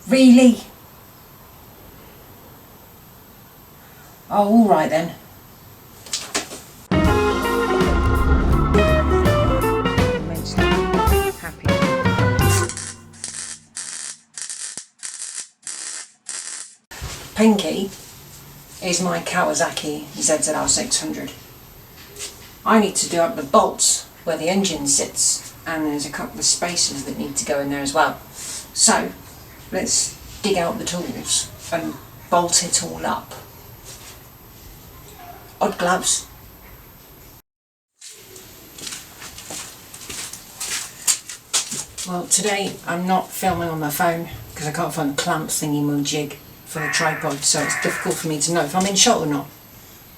Really? Oh, alright then. Immensely happy. Pinky is my Kawasaki ZZR 600. I need to do up the bolts where the engine sits, and there's a couple of spacers that need to go in there as well. So let's dig out the tools and bolt it all up. Odd gloves. Well, today I'm not filming on my phone because I can't find the clamp thingy mo jig for the tripod, so it's difficult for me to know if I'm in shot or not.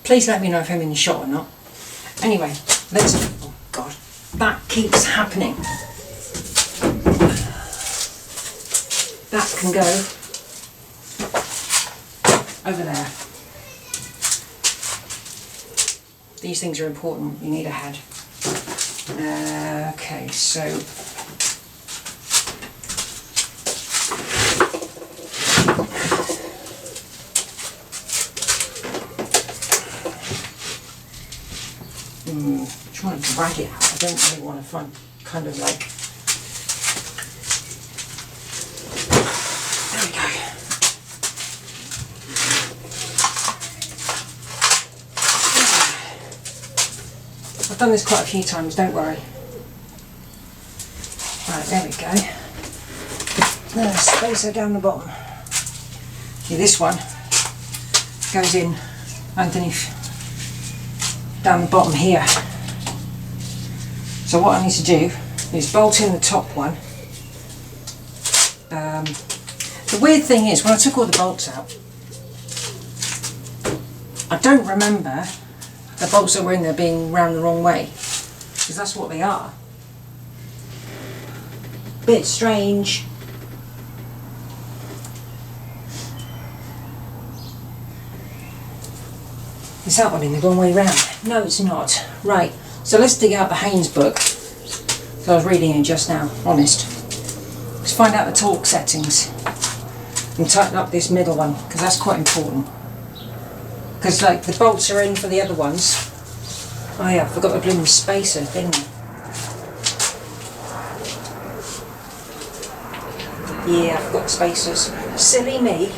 Please let me know if I'm in shot or not. Anyway, let's... oh god, that keeps happening. That can go over there. These things are important, you need a head. Okay, so trying to drag it out. I don't really want to find kind of like... there we go. I've done this quite a few times, don't worry. Right, there we go. There's a spacer down the bottom. See, this one goes in underneath, down the bottom here. So what I need to do is bolt in the top one. The weird thing is, when I took all the bolts out, I don't remember the bolts that were in there being round the wrong way, because that's what they are. Bit strange. Is that one in the wrong way round? No, it's not. Right, so let's dig out the Haynes book. So I was reading it just now, honest. Let's find out the torque settings and tighten up this middle one, because that's quite important. Because like the bolts are in for the other ones. Oh yeah, I forgot the blooming spacer, didn't I? Yeah, I forgot the spacers. Silly me.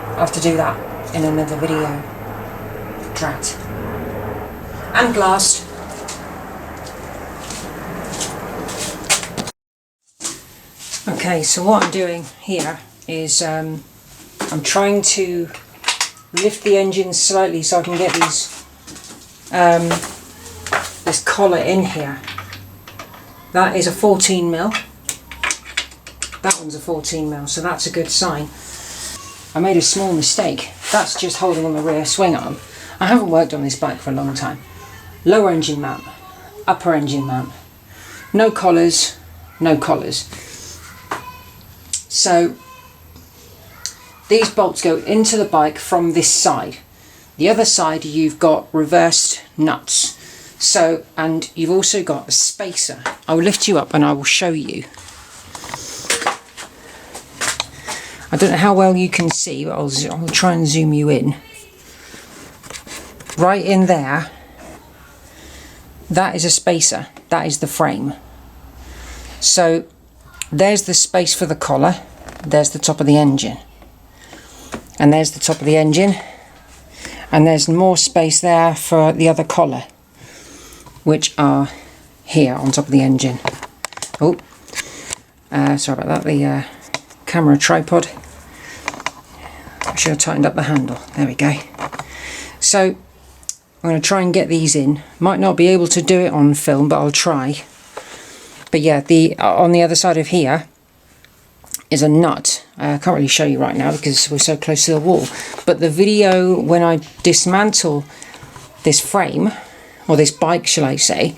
I'll have to do that in another video. Drat. And glass. Okay, so what I'm doing here is I'm trying to lift the engine slightly so I can get these this collar in here. That is a 14mm. That one's a 14mm, so that's a good sign. I made a small mistake. That's just holding on the rear swing arm. I haven't worked on this bike for a long time. Lower engine mount, upper engine mount. No collars, no collars. So these bolts go into the bike from this side. The other side you've got reversed nuts. So, and you've also got a spacer. I will lift you up and I will show you. I don't know how well you can see, but I'll try and zoom you in. Right in there, that is a spacer. That is the frame. So there's the space for the collar. There's the top of the engine. And there's the top of the engine. And there's more space there for the other collar, which are here on top of the engine. Oh, sorry about that. The camera tripod. I should have tightened up the handle. There we go. So I'm going to try and get these in. Might not be able to do it on film, but I'll try. But yeah, on the other side of here is a nut. I can't really show you right now because we're so close to the wall. But the video when I dismantle this frame, or this bike shall I say,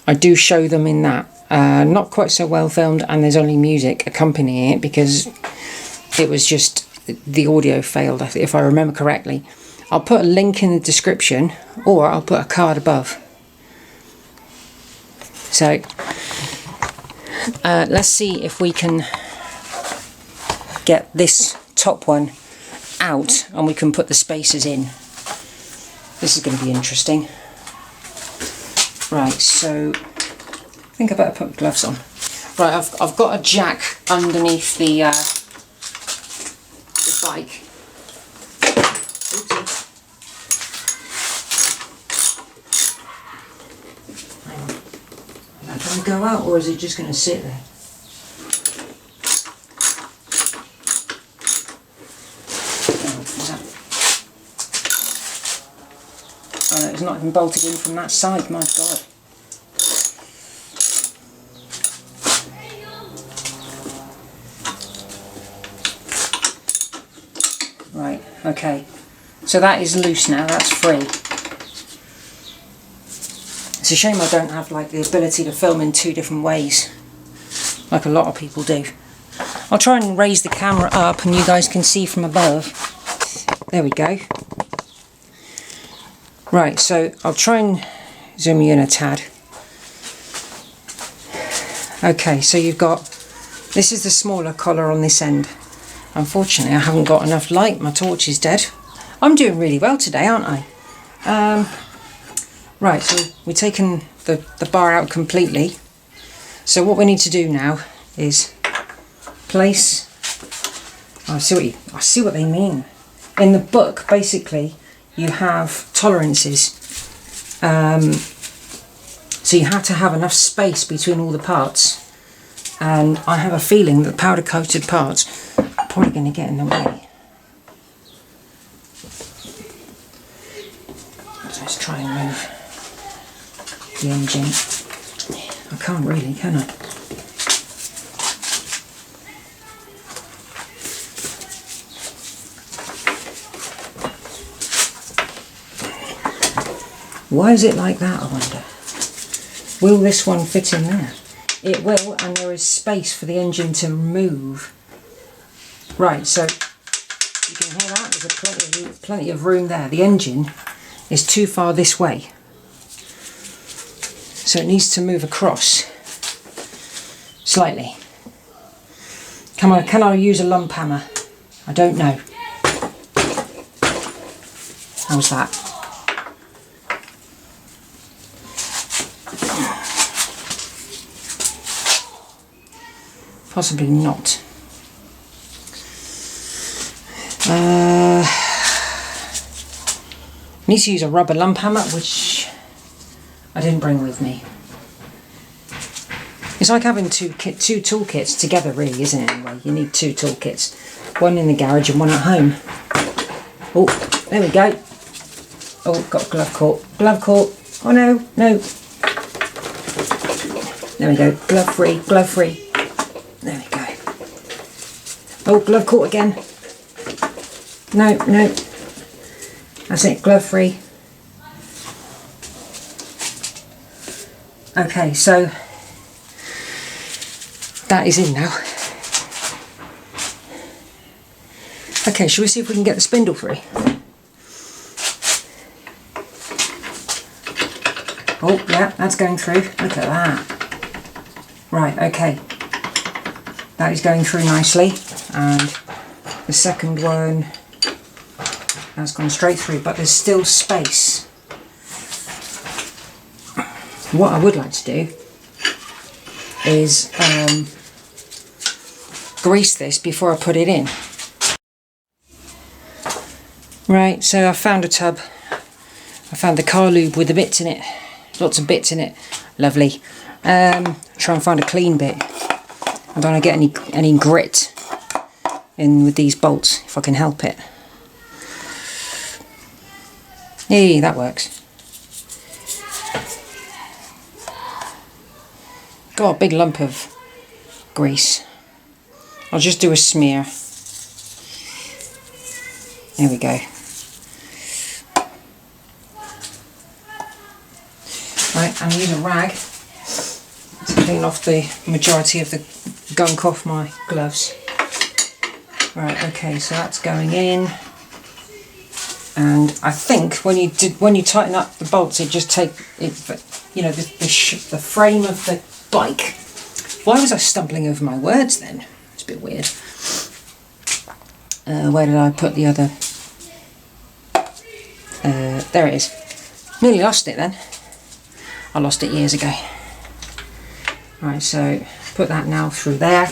I do show them in that. Not quite so well filmed, and there's only music accompanying it because it was just the audio failed, if I remember correctly. I'll put a link in the description, or I'll put a card above. So Let's see if we can get this top one out and we can put the spacers in. This is going to be interesting. Right, so I think I better put gloves on. Right, I've got a jack underneath the bike. Oopsie. Hang on. Is that going to go out or is it just going to sit there? Oh no, it's not even bolted in from that side, my God. Right, okay. So that is loose now, that's free. It's a shame I don't have like the ability to film in 2 different ways, like a lot of people do. I'll try and raise the camera up and you guys can see from above. There we go. Right, so I'll try and zoom you in a tad. Okay, so you've got, this is the smaller collar on this end. Unfortunately, I haven't got enough light. My torch is dead. I'm doing really well today, aren't I? Right, so we've taken the bar out completely. So what we need to do now is place... I see what they mean. In the book, basically, you have tolerances. So you have to have enough space between all the parts. And I have a feeling that the powder coated parts are probably going to get in the way. So let's try and move the engine. I can't really, can I? Why is it like that, I wonder? Will this one fit in there? It will, and there is space for the engine to move. Right, so you can hear that, there's plenty of room there. The engine is too far this way, so it needs to move across slightly. Can I use a lump hammer? I don't know. How's that? Possibly not. Need to use a rubber lump hammer, which I didn't bring with me. It's like having two toolkits together, really, isn't it? Anyway, you need 2 toolkits, one in the garage and one at home. Oh, there we go. Oh, got glove caught. Glove caught. Oh no, no. There we go. Glove free. Glove free. There we go. Oh, glove caught again. No, no. That's it, glove free. Okay, so that is in now. Okay, shall we see if we can get the spindle free? Oh, yeah, that's going through. Look at that. Right, okay. That is going through nicely, and the second one has gone straight through, but there's still space. What I would like to do is grease this before I put it in. Right, so I found a tub. I found the car lube with the bits in it. Lots of bits in it. Lovely. Try and find a clean bit. I don't want to get any grit in with these bolts if I can help it. Hey, that works. Got a big lump of grease. I'll just do a smear. There we go. Right, I'm using a rag to clean off the majority of the gunk off my gloves. Right, okay, so that's going in. And I think when you tighten up the bolts, it just you know, the frame of the bike Why was I stumbling over my words then? It's a bit weird. Where did I put the other? There it is. Nearly lost it then. I lost it years ago. Right, so put that now through there,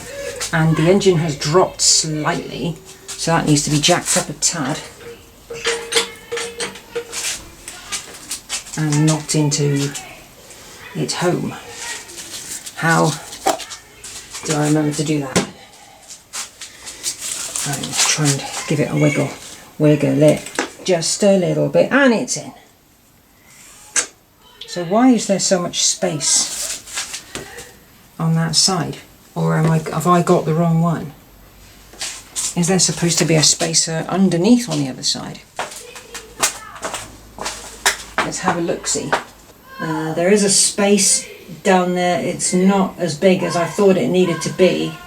and the engine has dropped slightly, so that needs to be jacked up a tad and knocked into its home. How do I remember to do that? Right, let's try and give it a wiggle it just a little bit, and it's in. So why is there so much space on that side? Or have I got the wrong one? Is there supposed to be a spacer underneath on the other side? Let's have a look-see. There is a space down there. It's not as big as I thought it needed to be.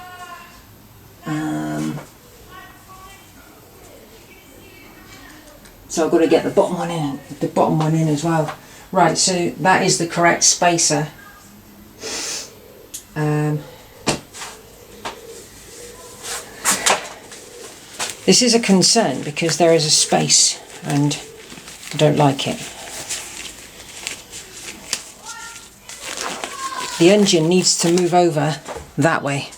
So I've got to get the bottom one in as well. Right, so that is the correct spacer. This is a concern because there is a space and I don't like it. The engine needs to move over that way.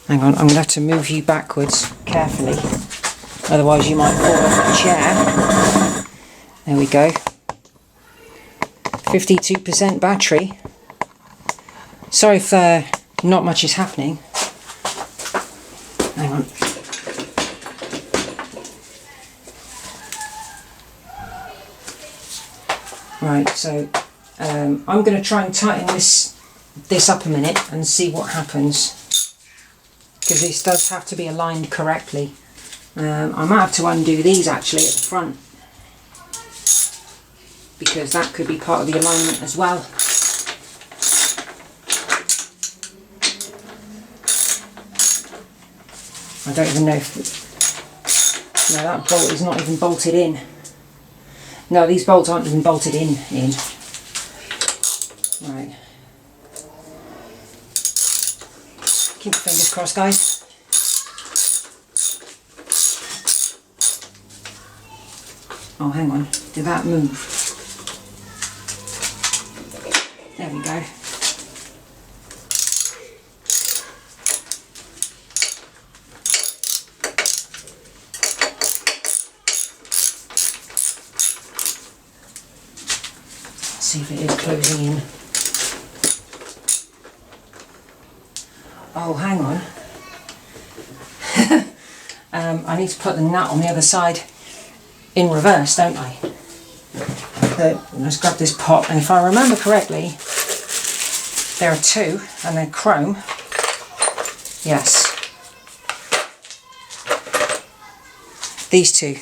Hang on, I'm going to have to move you backwards carefully, otherwise you might fall off the chair. There we go. 52% battery. Sorry if not much is happening. Hang on. Right, so I'm going to try and tighten this up a minute and see what happens, because this does have to be aligned correctly. I might have to undo these actually at the front, because that could be part of the alignment as well. I don't even know if... No, that bolt is not even bolted in. No, these bolts aren't even bolted in. Right. Keep your fingers crossed, guys. Oh, hang on. Did that move? There we go. See if it is closing in. Oh, hang on. I need to put the nut on the other side in reverse, don't I? So let's grab this pot, and if I remember correctly, there are two, and they're chrome. Yes. These two.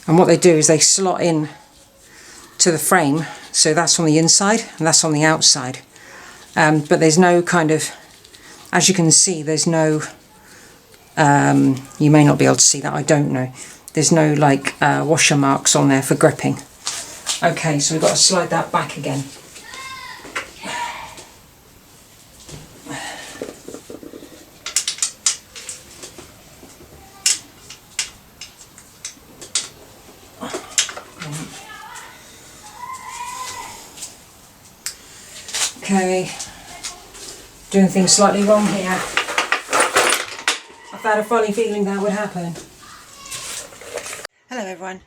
And what they do is they slot in to the frame, so that's on the inside and that's on the outside, but there's no kind of, as you can see, there's no you may not be able to see that, I don't know, there's no like washer marks on there for gripping. Okay, so we've got to slide that back again. Okay, doing things slightly wrong here. I've had a funny feeling that would happen. Hello everyone,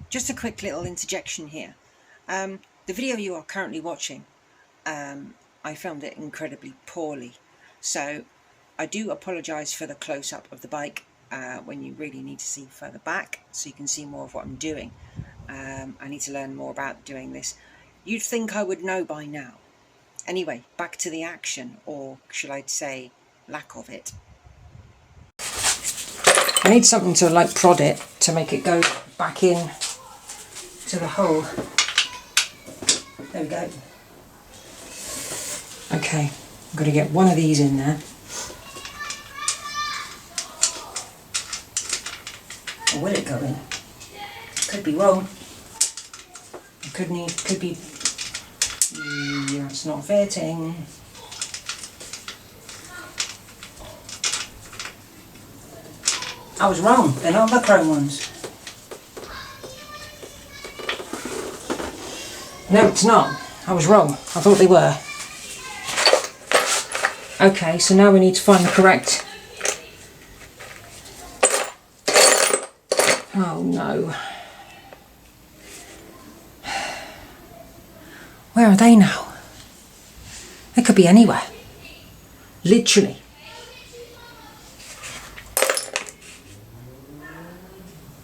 just a quick little interjection here. The video you are currently watching, I filmed it incredibly poorly, so I do apologise for the close-up of the bike when you really need to see further back so you can see more of what I'm doing. I need to learn more about doing this. You'd think I would know by now. Anyway, back to the action, or should I say lack of it. I need something to like prod it to make it go back in to the hole. There we go. Okay, I've got to get one of these in there. Or will it go in? Could be wrong. Could be, yeah, it's not fitting. I was wrong, they're not the chrome ones. No, it's not. I was wrong. I thought they were. Okay, so now we need to find the correct... Oh no. Where are they now? They could be anywhere. Literally.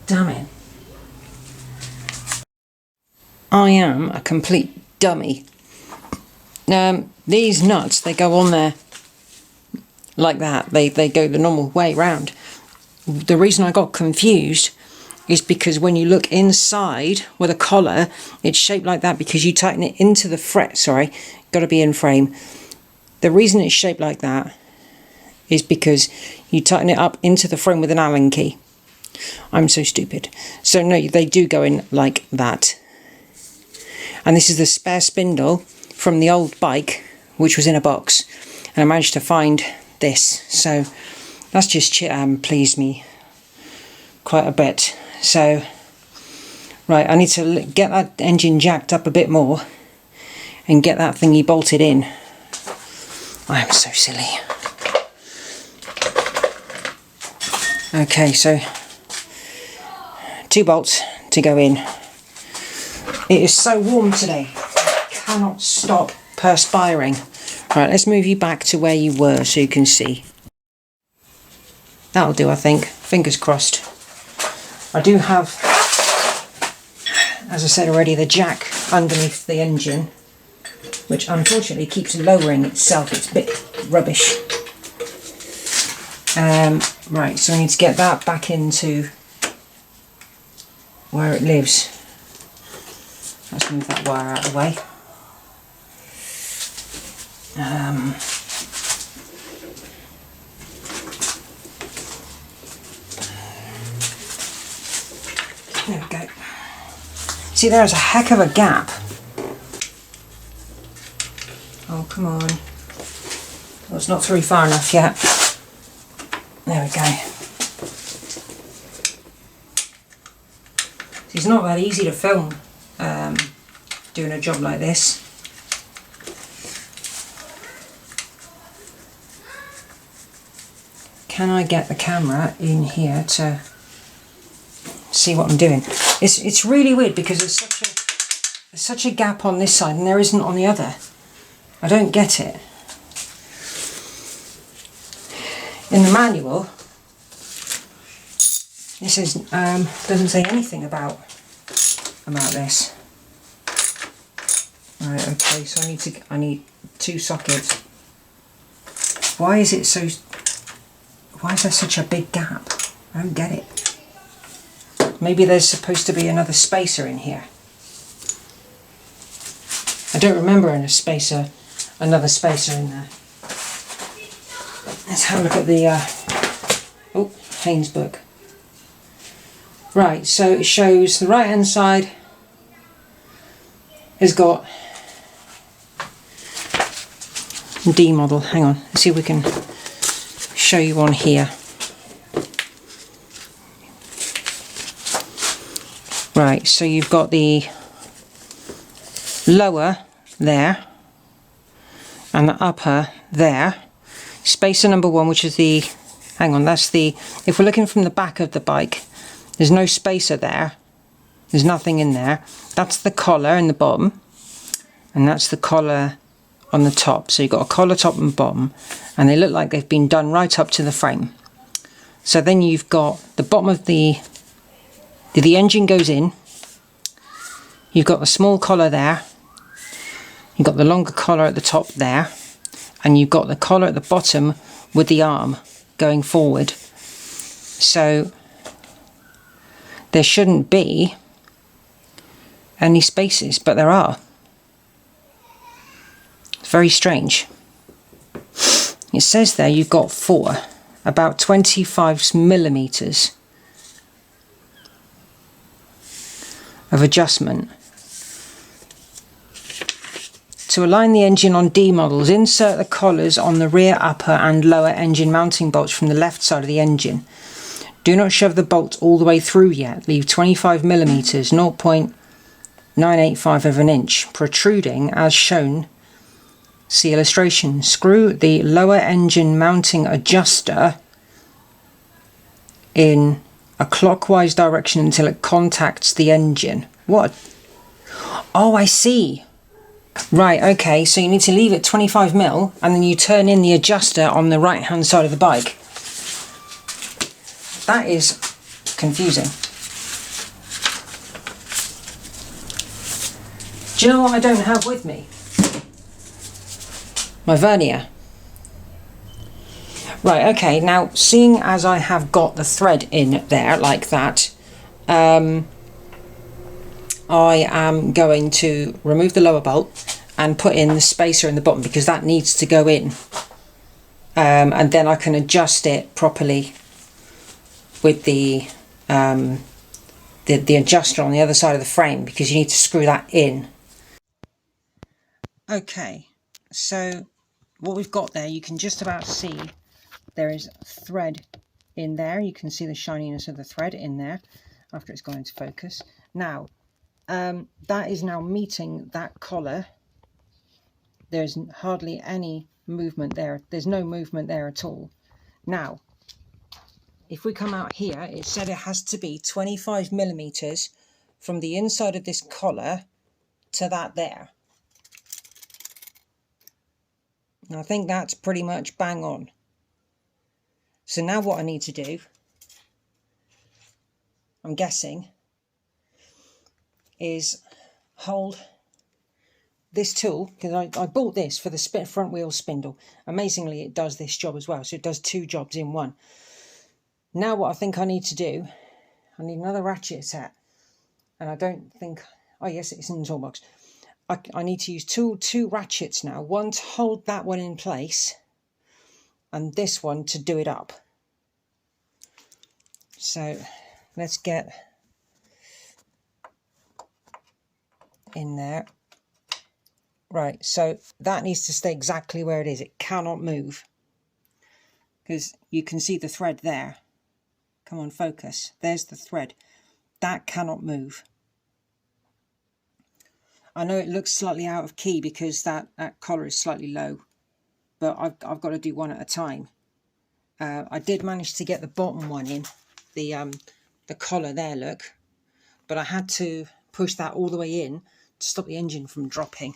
Damn it. I am a complete dummy. These nuts, they go on there like that. They go the normal way round. The reason I got confused is because when you look inside with a collar, it's shaped like that because you tighten it into the fret. Sorry, got to be in frame. The reason it's shaped like that is because you tighten it up into the frame with an Allen key. I'm so stupid. So no, they do go in like that. And this is the spare spindle from the old bike, which was in a box. And I managed to find this. So that's just pleased me quite a bit. So, right, I need to get that engine jacked up a bit more and get that thingy bolted in. I am so silly. Okay, so 2 bolts to go in. It is so warm today, I cannot stop perspiring. Right, let's move you back to where you were so you can see. That'll do, I think. Fingers crossed. I do have, as I said already, the jack underneath the engine, which unfortunately keeps lowering itself. It's a bit rubbish. Right, so I need to get that back into where it lives. Let's move that wire out of the way. There we go. See, there's a heck of a gap. Oh, come on. Well, it's not through far enough yet. There we go. It's not that easy to film doing a job like this. Can I get the camera in here to see what I'm doing? It's really weird because there's such a gap on this side and there isn't on the other. I don't get it. In the manual, this is doesn't say anything about this. Right, okay, so I need 2 sockets. Why is there such a big gap? I don't get it. Maybe there's supposed to be another spacer in here. I don't remember another spacer in there. Let's have a look at the Haynes book. Right, so it shows the right hand side has got D model. Hang on, let's see if we can show you on here. Right, so you've got the lower there and the upper there. Spacer number 1, which is the, hang on, that's the, if we're looking from the back of the bike, there's no spacer there. There's nothing in there. That's the collar in the bottom, and that's the collar on the top. So you've got a collar top and bottom, and they look like they've been done right up to the frame. So then you've got the bottom of the engine goes in. You've got the small collar there. You've got the longer collar at the top there, and you've got the collar at the bottom with the arm going forward. So there shouldn't be any spaces, but there are. It's very strange. It says there you've got 4, about 25 millimeters of adjustment. To align the engine on D models, insert the collars on the rear upper and lower engine mounting bolts from the left side of the engine. Do not shove the bolts all the way through yet. Leave 25mm, 0.985 of an inch, protruding as shown. See illustration. Screw the lower engine mounting adjuster in a clockwise direction until it contacts the engine. What? Oh, I see. Right, okay, so you need to leave it 25mm and then you turn in the adjuster on the right hand side of the bike. That is confusing. Do you know what I don't have with me? My vernier. Right, okay, now seeing as I have got the thread in there like that, I am going to remove the lower bolt and put in the spacer in the bottom because that needs to go in, and then I can adjust it properly with the adjuster on the other side of the frame, because you need to screw that in. Okay, so what we've got there, you can just about see there is thread in there. You can see the shininess of the thread in there after it's gone into focus. Now that is now meeting that collar. There's hardly any movement there. There's no movement there at all. Now, if we come out here, it said it has to be 25mm from the inside of this collar to that there. And I think that's pretty much bang on. So now what I need to do, I'm guessing, is hold this tool, because I bought this for the front wheel spindle. Amazingly, it does this job as well, so it does two jobs in one. Now what I think I need to do, I need another ratchet set, and I don't think, oh yes, it's in the toolbox. I need to use two ratchets now, one to hold that one in place and this one to do it up. So let's get in there. Right, so that needs to stay exactly where it is. It cannot move, because you can see the thread there. Come on, focus. There's the thread. That cannot move. I know it looks slightly out of key because that collar is slightly low, but I've got to do one at a time. I did manage to get the bottom one in, the collar there, look, but I had to push that all the way in to stop the engine from dropping.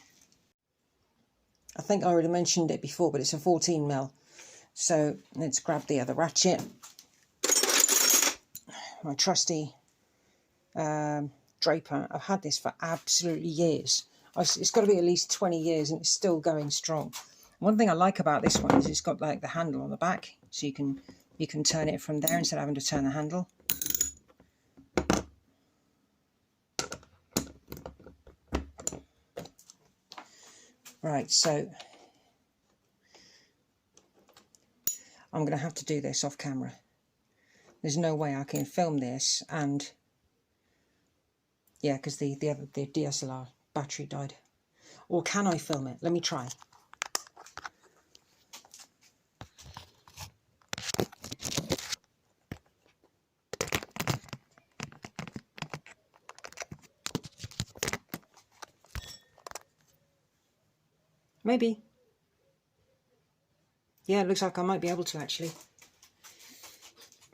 I think I already mentioned it before, but it's a 14mm. So let's grab the other ratchet. My trusty Draper. I've had this for absolutely years. It's got to be at least 20 years and it's still going strong. One thing I like about this one is it's got like the handle on the back, so you can turn it from there instead of having to turn the handle. Right, so I'm going to have to do this off camera. There's no way I can film this, and yeah, because the DSLR battery died. Or can I film it? Let me try. Maybe. Yeah, it looks like I might be able to actually.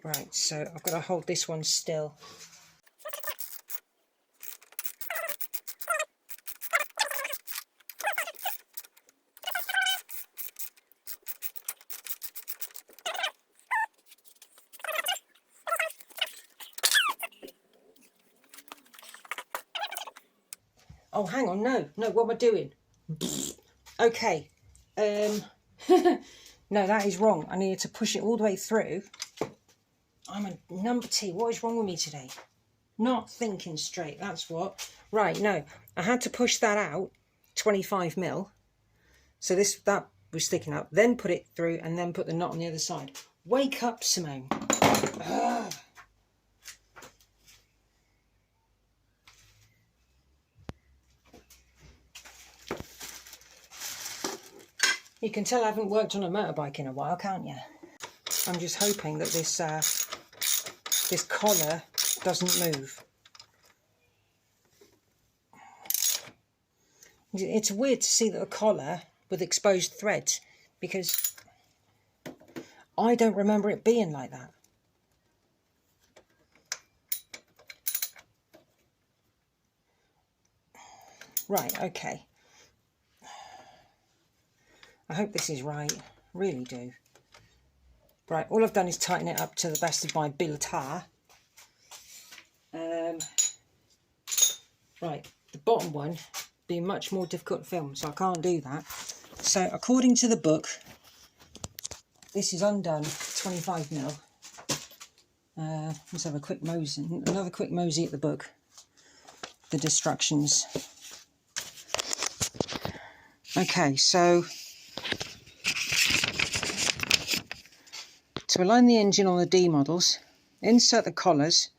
Right, so I've got to hold this one still. Oh, hang on, no, what am I doing? Okay, no, that is wrong. I needed to push it all the way through. I'm a numpty. What is wrong with me today? Not thinking straight, that's what. Right, no, I had to push that out, 25mm. So that was sticking up, then put it through and then put the knot on the other side. Wake up, Simone. Ugh. You can tell I haven't worked on a motorbike in a while, can't you? I'm just hoping that this this collar doesn't move. It's weird to see that a collar with exposed threads, because I don't remember it being like that. Right, okay. I hope this is right. Really do. Right, all I've done is tighten it up to the best of my ability. Right, the bottom one being much more difficult to film, so I can't do that. So according to the book, this is undone 25mm. Let's have a quick mosey, another quick mosey at the book. The instructions. Okay, so to align the engine on the D models, insert the collars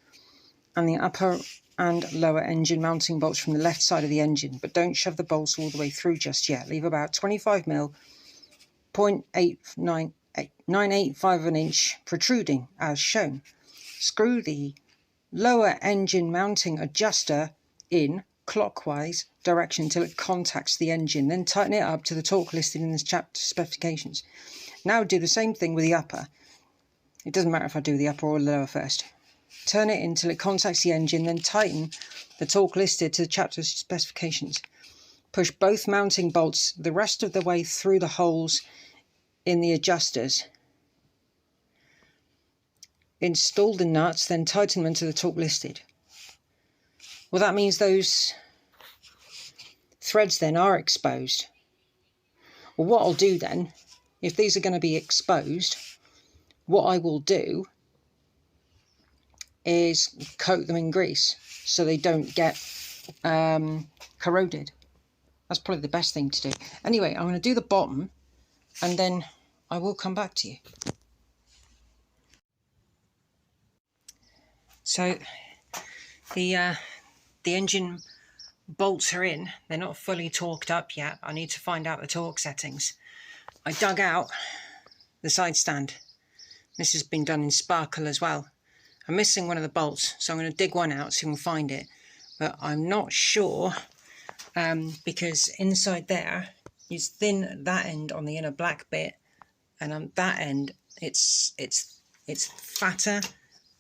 and the upper and lower engine mounting bolts from the left side of the engine, but don't shove the bolts all the way through just yet. Leave about 25mm, 0.985 of an inch protruding as shown. Screw the lower engine mounting adjuster in clockwise direction until it contacts the engine, then tighten it up to the torque listed in this chapter specifications. Now do the same thing with the upper. It doesn't matter if I do the upper or the lower first. Turn it until it contacts the engine, then tighten the torque listed to the chapter specifications. Push both mounting bolts the rest of the way through the holes in the adjusters. Install the nuts, then tighten them to the torque listed. Well, that means those threads then are exposed. Well, what I'll do then, if these are going to be exposed, what I will do is coat them in grease so they don't get corroded. That's probably the best thing to do. Anyway, I'm going to do the bottom and then I will come back to you. So the engine bolts are in. They're not fully torqued up yet. I need to find out the torque settings. I dug out the side stand. This has been done in sparkle as well. I'm missing one of the bolts, so I'm going to dig one out so you can find it. But I'm not sure because inside there is thin that end on the inner black bit, and on that end it's fatter.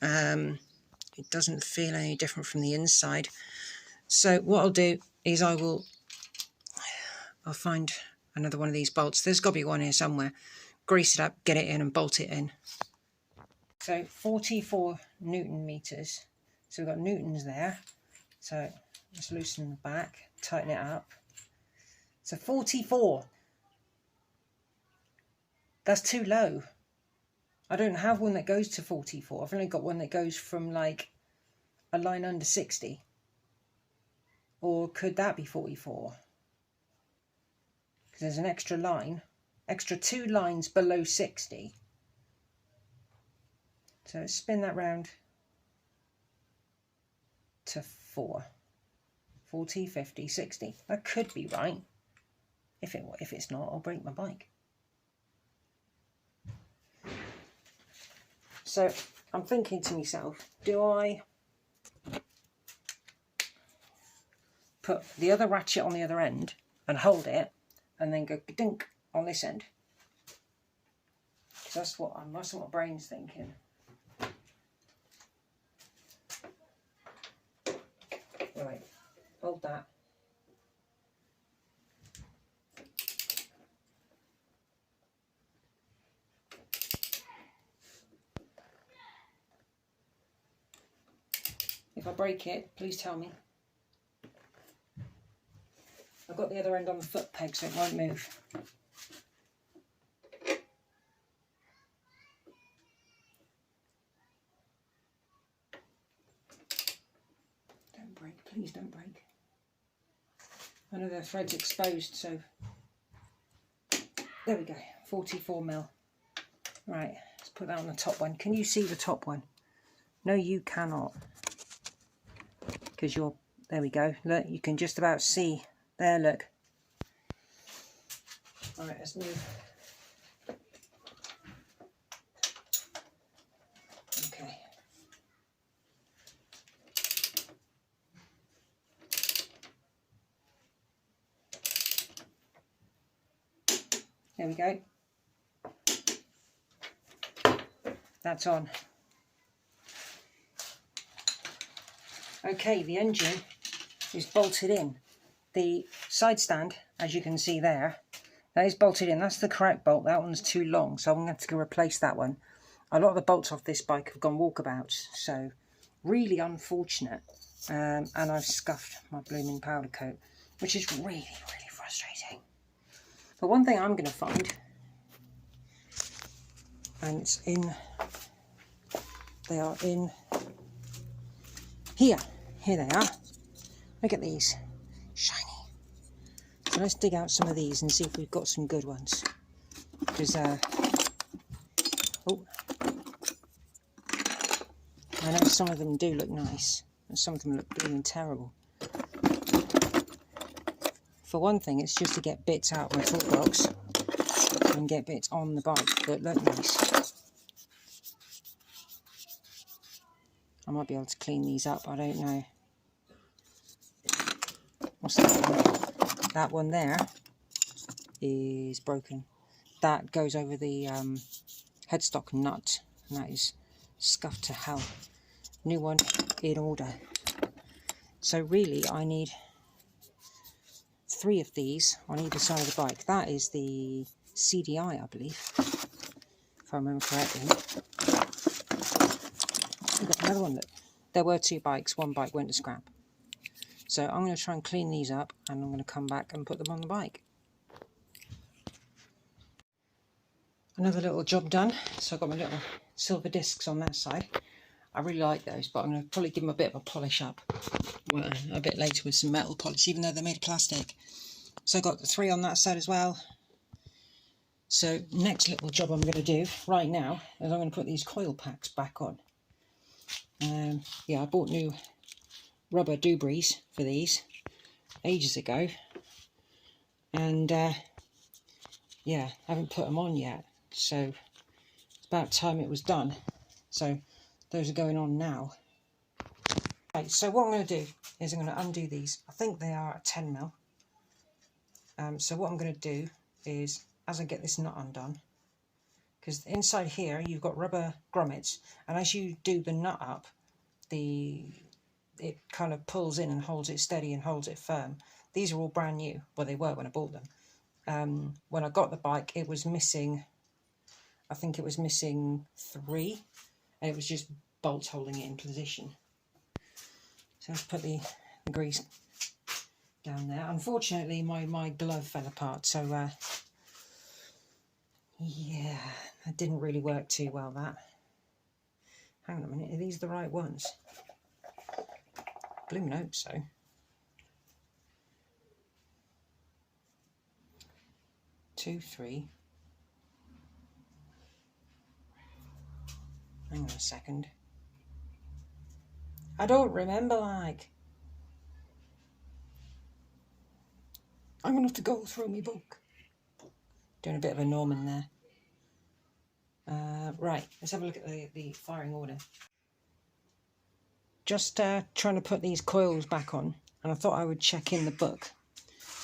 It doesn't feel any different from the inside. So what I'll do is I'll find another one of these bolts. There's got to be one here somewhere. Grease it up, get it in and bolt it in. So 44 Newton meters. So we've got newtons there. So let's loosen the back, tighten it up. So 44. That's too low. I don't have one that goes to 44. I've only got one that goes from like a line under 60. Or could that be 44? Because there's an extra line, extra 2 lines below 60. So let's spin that round to 4. 40, 50, 60. That could be right. If it's not, I'll break my bike. So I'm thinking to myself, do I put the other ratchet on the other end and hold it and then go dink on this end? Because that's what my brain's thinking. Right, hold that. If I break it, please tell me. I've got the other end on the foot peg so it won't move. Don't break, please don't break. I know the thread's exposed, so there we go, 44mm. Right, let's put that on the top one. Can you see the top one? No, you cannot. Because there we go, look, you can just about see. There, look. Alright, let's move. Okay. There we go. That's on. Okay, the engine is bolted in. The side stand, as you can see there, that is bolted in. That's the correct bolt. That one's too long, so I'm going to have to replace that one. A lot of the bolts off this bike have gone walkabouts, so really unfortunate. And I've scuffed my blooming powder coat, which is really, really frustrating. But one thing I'm going to find, and it's in, they are in here. Here they are. Look at these. Shiny. So let's dig out some of these and see if we've got some good ones. Because, oh, I know some of them do look nice, and some of them look blooming terrible. For one thing, it's just to get bits out of my toolbox and get bits on the bike that look nice. I might be able to clean these up, I don't know. What's that one? That one there is broken. That goes over the headstock nut, and that is scuffed to hell. New one in order. So really I need 3 of these on either side of the bike. That is the CDI, I believe, if I remember correctly. We've got another one. Look, there were 2 bikes, one bike went to scrap. So I'm going to try and clean these up, and I'm going to come back and put them on the bike. Another little job done. So I've got my little silver discs on that side. I really like those, but I'm going to probably give them a bit of a polish up a bit later with some metal polish, even though they're made of plastic. So I've got the 3 on that side as well. So next little job I'm going to do right now is I'm going to put these coil packs back on. Yeah, I bought new rubber doobries for these ages ago, and yeah, I haven't put them on yet, so it's about time it was done. So those are going on now. Right, so what I'm going to do is I'm going to undo these. I think they are 10mm. So what I'm going to do is, as I get this nut undone, because inside here you've got rubber grommets, and as you do the nut up, it kind of pulls in and holds it steady and holds it firm. These are all brand new. Well, they were when I bought them. When I got the bike, it was missing, I think it was missing 3, and it was just bolts holding it in position. So let's put the grease down there. Unfortunately, my glove fell apart, so yeah, that didn't really work too well, that. Hang on a minute, are these the right ones? Blooming hope so. Two, 3. Hang on a second. I don't remember, like. I'm going to have to go through my book. Doing a bit of a Norman there. Right, let's have a look at the firing order. Just trying to put these coils back on, and I thought I would check in the book.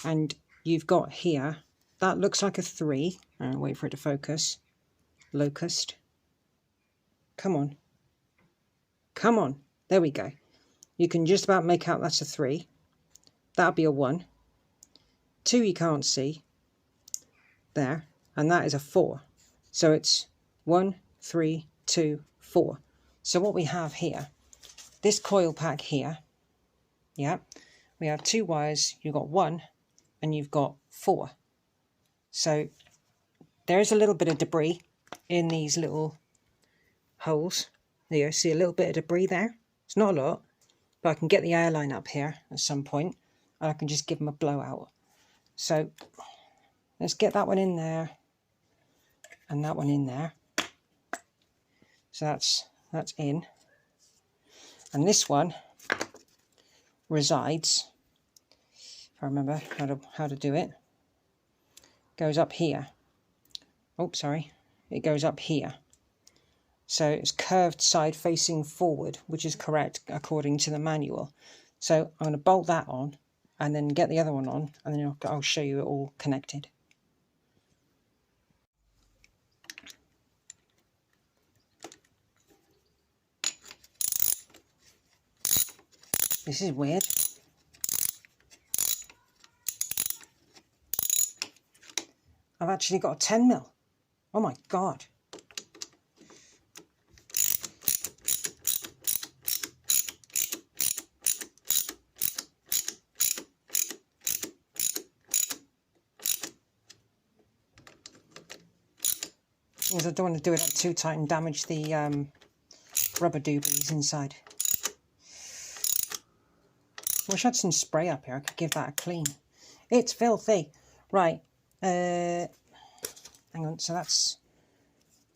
And you've got here, that looks like a 3. Wait for it to focus. Locust. Come on. Come on. There we go. You can just about make out that's a 3. That'll be a 1. 2 you can't see. There. And that is a 4. So it's 1, 3, 2, 4. So what we have here, this coil pack here, yeah, we have 2 wires. You've got 1 and you've got 4. So there is a little bit of debris in these little holes. There you see a little bit of debris there. It's not a lot, but I can get the airline up here at some point, and I can just give them a blowout. So let's get that one in there and that one in there. So that's in. And this one resides, if I remember how to do it, goes up here. Oh, sorry. It goes up here. So it's curved side facing forward, which is correct according to the manual. So I'm going to bolt that on and then get the other one on, and then I'll show you it all connected. This is weird. I've actually got a 10mm. Oh my God. Because I don't want to do it up too tight and damage the rubber dooblies inside. Wish I had some spray up here. I could give that a clean. It's filthy. Right. Hang on. So that's...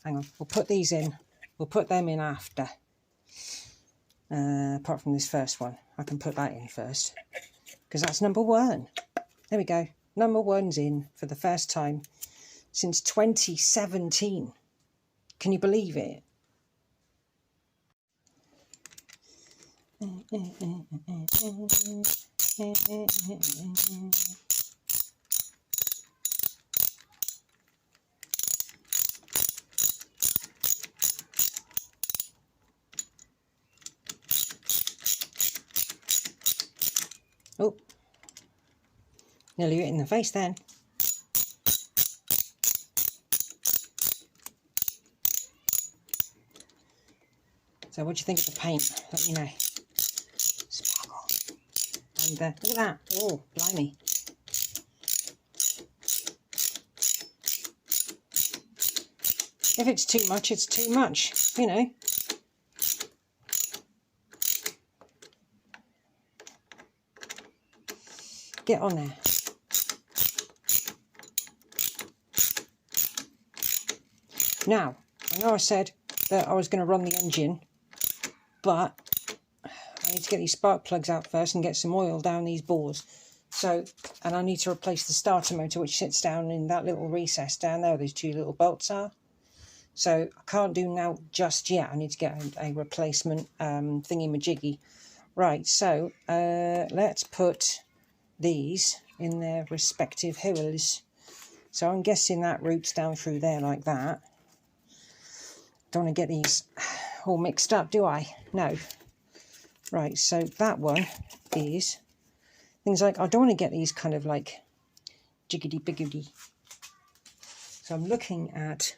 Hang on. We'll put these in. We'll put them in after. Apart from this first one. I can put that in first. Because that's number 1. There we go. Number 1's in for the first time since 2017. Can you believe it? Oh, nearly hit in the face then. So what do you think of the paint? Let me know. Sparkle. And look at that. Oh, blimey. If it's too much, it's too much, you know. Get on there. Now, I know I said that I was going to run the engine, but I need to get these spark plugs out first and get some oil down these bores. So, and I need to replace the starter motor, which sits down in that little recess down there. These 2 little bolts are. So I can't do now just yet. I need to get a replacement thingy-majiggy. Right, so let's put these in their respective holes. So I'm guessing that route's down through there like that. Don't want to get these all mixed up, do I? No. Right, so that one is things like, I don't want to get these kind of like jiggity-biggity. So I'm looking at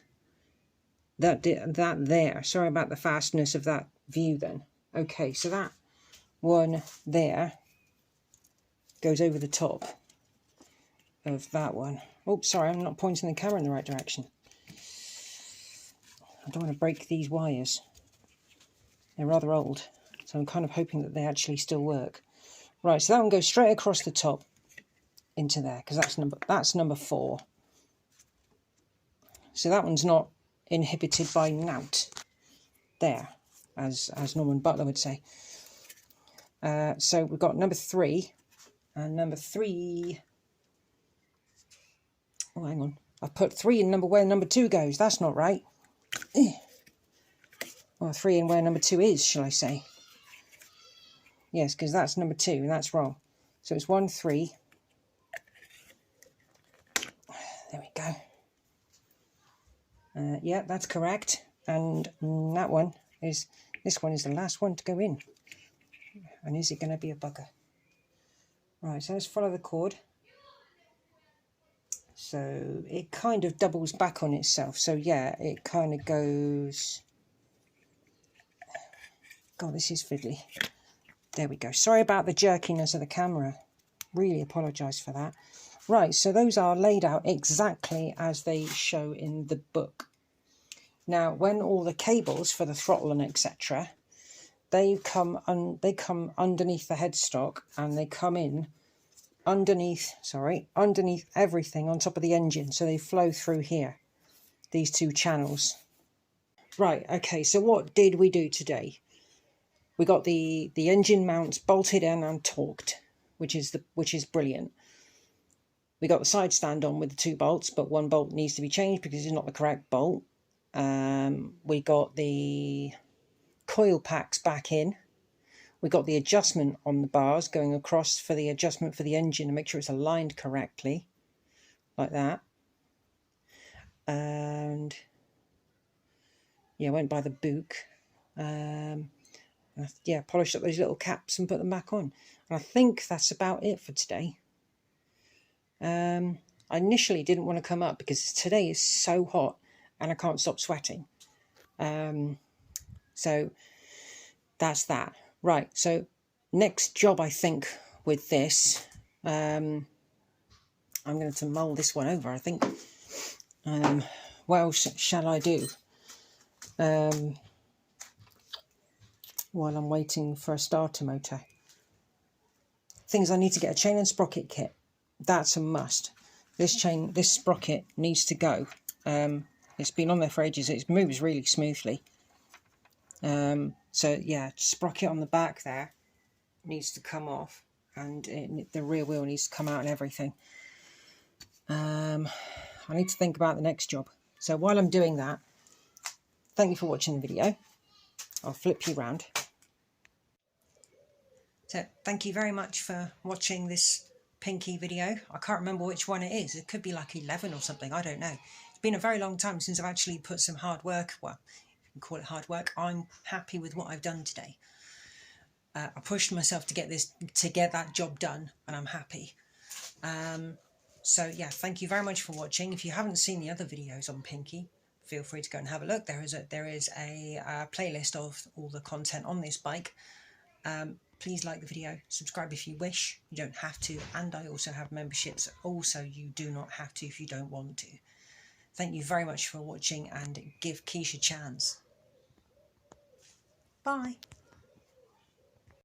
that there. Sorry about the fastness of that view then. Okay, so that one there goes over the top of that one. Oh, sorry, I'm not pointing the camera in the right direction. I don't want to break these wires. They're rather old, so I'm kind of hoping that they actually still work. Right, so that one goes straight across the top into there, because that's number 4. So that one's not inhibited by nout there, as Norman Butler would say. So we've got number 3, and number 3. Oh, hang on. I've put 3 in where number 2 goes. That's not right. Or 3 in where number 2 is, shall I say? Yes, because that's number 2, and that's wrong. So it's 1, 3. There we go. Yeah, that's correct. And that one is, this one is the last one to go in. And is it going to be a bugger? Right, so let's follow the cord. So it kind of doubles back on itself. So yeah, it kind of goes... God, this is fiddly. There we go. Sorry about the jerkiness of the camera. Really apologise for that. Right, so those are laid out exactly as they show in the book. Now, when all the cables for the throttle and etc., they come underneath the headstock, and they come in underneath everything on top of the engine, so they flow through here, these 2 channels. Right, okay, so what did we do today? We got the engine mounts bolted in and torqued, which is brilliant. We got the side stand on with the 2 bolts, but 1 bolt needs to be changed because it's not the correct bolt. We got the coil packs back in. We got the adjustment on the bars going across for the adjustment for the engine to make sure it's aligned correctly, like that. And yeah, went by the book. Yeah, polished up those little caps and put them back on. And I think that's about it for today. I initially didn't want to come up because today is so hot and I can't stop sweating. So that's that. Right, so next job I think with this, I'm going to mull this one over, I think. What else shall I do while I'm waiting for a starter motor? Things I need to get a chain and sprocket kit. That's a must. This sprocket needs to go. It's been on there for ages. It moves really smoothly. So yeah, sprocket on the back there needs to come off, and the rear wheel needs to come out and everything. I need to think about the next job. So while I'm doing that, thank you for watching the video. I'll flip you round. So thank you very much for watching this Pinky video. I can't remember which one it is. It could be like 11 or something. I don't know. It's been a very long time since I've actually put some hard work. Well, you can call it hard work. I'm happy with what I've done today. I pushed myself to get that job done, and I'm happy. So yeah, thank you very much for watching. If you haven't seen the other videos on Pinky, feel free to go and have a look. There is a playlist of all the content on this bike. Please like the video, subscribe if you wish. You don't have to, and I also have memberships. Also, you do not have to if you don't want to. Thank you very much for watching, and give Quiche a chance. Bye.